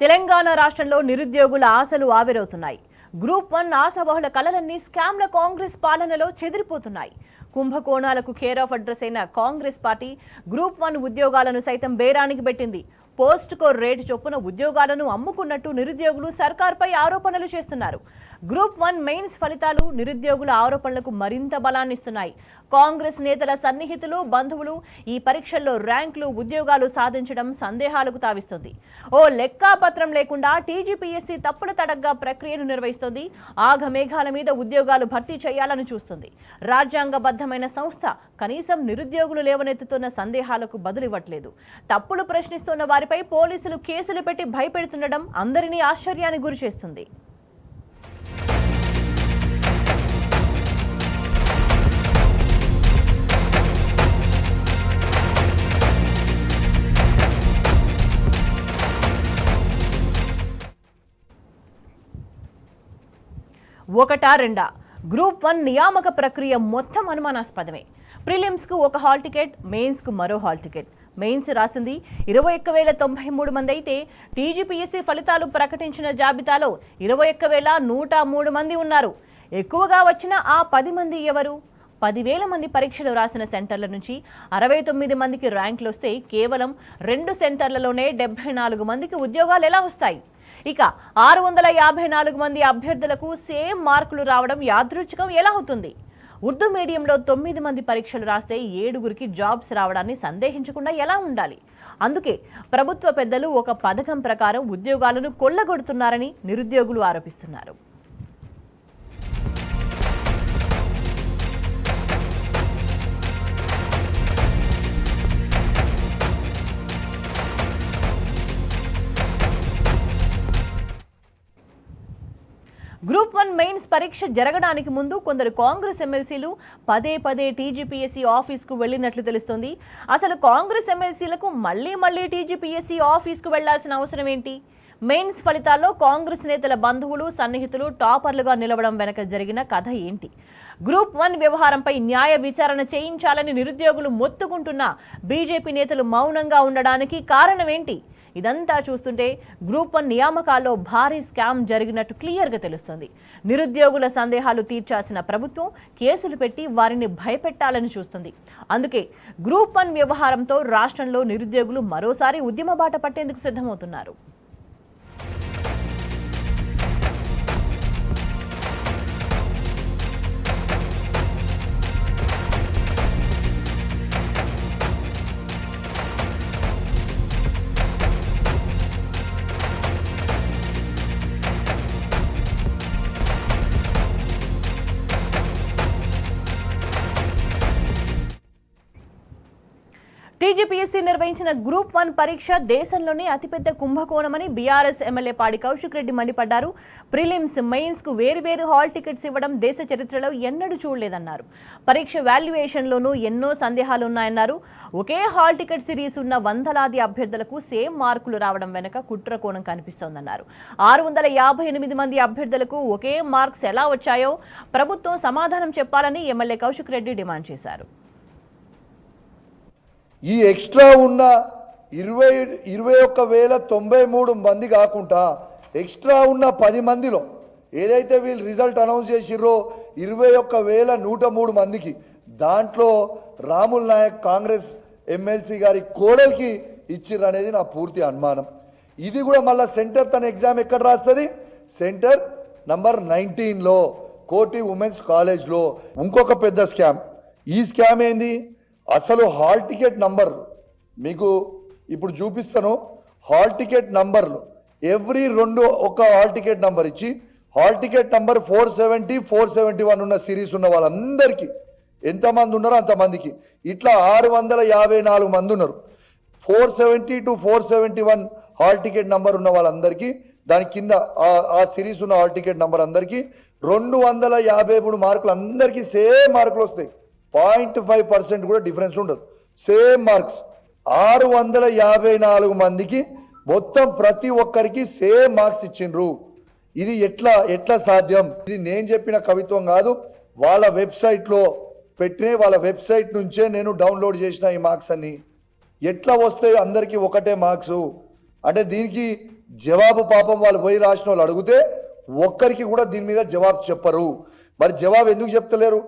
తెలంగాణ రాష్ట్రంలో నిరుద్యోగుల ఆశలు ఆవిరవుతున్నాయి. గ్రూప్ 1 ఆశాబహుళ కలలన్నీ స్కామ్ల కాంగ్రెస్ పాలనలో చెదిరిపోతున్నాయి. కుంభకోణాలకు కేర్ ఆఫ్ అడ్రస్ అయిన కాంగ్రెస్ పార్టీ గ్రూప్ 1 ఉద్యోగాలను సైతం బేరానికి పెట్టింది. పోస్ట్ కోర్ రేటు చొప్పున ఉద్యోగాలను అమ్ముకున్నట్టు నిరుద్యోగులు సర్కార్పై ఆరోపణలు చేస్తున్నారు. గ్రూప్ 1 మెయిన్స్ ఫలితాలు నిరుద్యోగుల ఆరోపణలకు మరింత బలాన్నిస్తున్నాయి. కాంగ్రెస్ నేతల సన్నిహితులు, బంధువులు ఈ పరీక్షల్లో ర్యాంకులు, ఉద్యోగాలు సాధించడం సందేహాలకు తావిస్తుంది. ఓ లెక్కాపత్రం లేకుండా టీజీపీఎస్సీ తప్పుల తడగ్గా ప్రక్రియను నిర్వహిస్తోంది. ఆఘమేఘాల మీద ఉద్యోగాలు భర్తీ చేయాలని చూస్తుంది. రాజ్యాంగబద్ధమైన సంస్థ కనీసం నిరుద్యోగులు లేవనెత్తుతున్న సందేహాలకు బదులివ్వట్లేదు. తప్పులు ప్రశ్నిస్తున్న వారిపై పోలీసులు కేసులు పెట్టి భయపెడుతుండడం అందరినీ ఆశ్చర్యానికి గురిచేస్తుంది. ఒకటా రెండా గ్రూప్ 1 నియామక ప్రక్రియ మొత్తం అనుమానాస్పదమే. ప్రిలిమ్స్కు ఒక హాల్ టికెట్, మెయిన్స్కు మరో హాల్ టికెట్. మెయిన్స్ రాసింది 21,093 మంది అయితే టీజీపీఎస్సీ ఫలితాలు ప్రకటించిన జాబితాలో 21,103 మంది ఉన్నారు. ఎక్కువగా వచ్చిన ఆ 10 మంది ఎవరు? 10,000 మంది పరీక్షలు రాసిన సెంటర్ల నుంచి 69 మందికి ర్యాంకులు వస్తే కేవలం 2 సెంటర్లలోనే 74 మందికి ఉద్యోగాలు ఎలా వస్తాయి? ఇక 654 మంది అభ్యర్థులకు సేమ్ మార్కులు రావడం యాదృచ్ఛికం ఎలా అవుతుంది? ఉర్దూ మీడియంలో 9 మంది పరీక్షలు రాస్తే 7గురికి జాబ్స్ రావడాన్ని సందేహించకుండా ఎలా ఉండాలి? అందుకే ప్రభుత్వ పెద్దలు ఒక పథకం ప్రకారం ఉద్యోగాలను కొల్లగొడుతున్నారని నిరుద్యోగులు ఆరోపిస్తున్నారు. గ్రూప్ 1 మెయిన్స్ పరీక్ష జరగడానికి ముందు కొందరు కాంగ్రెస్ ఎమ్మెల్సీలు పదే టీజీపీఎస్సీ ఆఫీస్కు వెళ్లినట్లు తెలుస్తోంది. అసలు కాంగ్రెస్ ఎమ్మెల్సీలకు మళ్లీ టీజీపీఎస్సీ ఆఫీస్కు వెళ్లాల్సిన అవసరం ఏంటి? మెయిన్స్ ఫలితాల్లో కాంగ్రెస్ నేతల బంధువులు, సన్నిహితులు టాపర్లుగా నిలవడం వెనక జరిగిన కథ ఏంటి? గ్రూప్ 1 వ్యవహారంపై న్యాయ విచారణ చేయించాలని నిరుద్యోగులు మొత్తుకుంటున్న బీజేపీ నేతలు మౌనంగా ఉండడానికి కారణం ఏంటి? ఇదంతా చూస్తుంటే గ్రూప్ 1 నియామకాల్లో భారీ స్కామ్ జరిగినట్టు క్లియర్గా తెలుస్తుంది. నిరుద్యోగుల సందేహాలు తీర్చాల్సిన ప్రభుత్వం కేసులు పెట్టి వారిని భయపెట్టాలని చూస్తుంది. అందుకే గ్రూప్ 1 వ్యవహారంతో రాష్ట్రంలో నిరుద్యోగులు మరోసారి ఉద్యమ బాట పట్టేందుకు సిద్ధమవుతున్నారు. టీజీపీఎస్సీ నిర్వహించిన గ్రూప్ 1 పరీక్ష దేశంలోనే అతిపెద్ద కుంభకోణమని బీఆర్ఎస్ ఎమ్మెల్యే పాడి కౌశిక్ రెడ్డి మండిపడ్డారు. ప్రిలిమ్స్, మెయిన్స్కు వేరువేరు హాల్ టికెట్స్ ఇవ్వడం దేశ చరిత్రలో ఎన్నడూ చూడలేదన్నారు. పరీక్ష వాల్యుయేషన్లోనూ ఎన్నో సందేహాలు ఉన్నాయన్నారు. ఒకే హాల్ టికెట్ సిరీస్ ఉన్న వందలాది అభ్యర్థులకు సేమ్ మార్కులు రావడం వెనుక కుట్ర కోణం కనిపిస్తోందన్నారు. 658 మంది అభ్యర్థులకు ఒకే మార్క్స్ ఎలా వచ్చాయో ప్రభుత్వం సమాధానం చెప్పాలని ఎమ్మెల్యే కౌశిక్ రెడ్డి డిమాండ్ చేశారు. ఈ ఎక్స్ట్రా ఉన్న 21,093 మంది కాకుండా ఎక్స్ట్రా ఉన్న 10 మందిలో ఏదైతే వీళ్ళు రిజల్ట్ అనౌన్స్ చేసిర్రో 21,103 మందికి దాంట్లో రాముల్ నాయక్ కాంగ్రెస్ ఎమ్మెల్సీ గారి కోడలికి ఇచ్చిర్రు అనేది నా పూర్తి అనుమానం. ఇది కూడా మళ్ళీ సెంటర్ తన ఎగ్జామ్ ఎక్కడ రాస్తుంది? సెంటర్ నంబర్ 19లో కోటి ఉమెన్స్ కాలేజ్లో. ఇంకొక పెద్ద స్కామ్. ఈ స్కామ్ ఏంది? అసలు హాల్ టికెట్ నంబర్ మీకు ఇప్పుడు చూపిస్తాను. హాల్ టికెట్ నంబర్లు ఎవ్రీ 2 ఒక హాల్ టికెట్ నంబర్ ఇచ్చి హాల్ టికెట్ నంబర్ 470, 471 ఉన్న సిరీస్ ఉన్న వాళ్ళందరికీ ఎంతమంది ఉన్నారో అంతమందికి ఇట్లా 654 మంది ఉన్నారు. 470 to 471 హాల్ టికెట్ నంబర్ ఉన్న వాళ్ళందరికీ దాని కింద ఆ సిరీస్ ఉన్న హాల్ టికెట్ నంబర్ అందరికీ 253 మార్కులు అందరికీ సేమ్ మార్కులు వస్తాయి. 0.5% కూడా డిఫరెన్స్ ఉండదు. సేమ్ మార్క్స్ 654 మందికి మొత్తం ప్రతి ఒక్కరికి సేమ్ మార్క్స్ ఇచ్చిండ్రు. ఇది ఎట్లా సాధ్యం? ఇది నేను చెప్పిన కవిత్వం కాదు. వాళ్ళ వెబ్సైట్లో పెట్టిన వాళ్ళ వెబ్సైట్ నుంచే నేను డౌన్లోడ్ చేసిన ఈ మార్క్స్ అన్ని. ఎట్లా వస్తాయి అందరికీ ఒకటే మార్క్స్? అంటే దీనికి జవాబు పాపం వాళ్ళు పోయి రాసిన వాళ్ళు అడిగితే ఒక్కరికి కూడా దీని మీద జవాబు చెప్పరు. మరి జవాబు ఎందుకు చెప్తలేరు?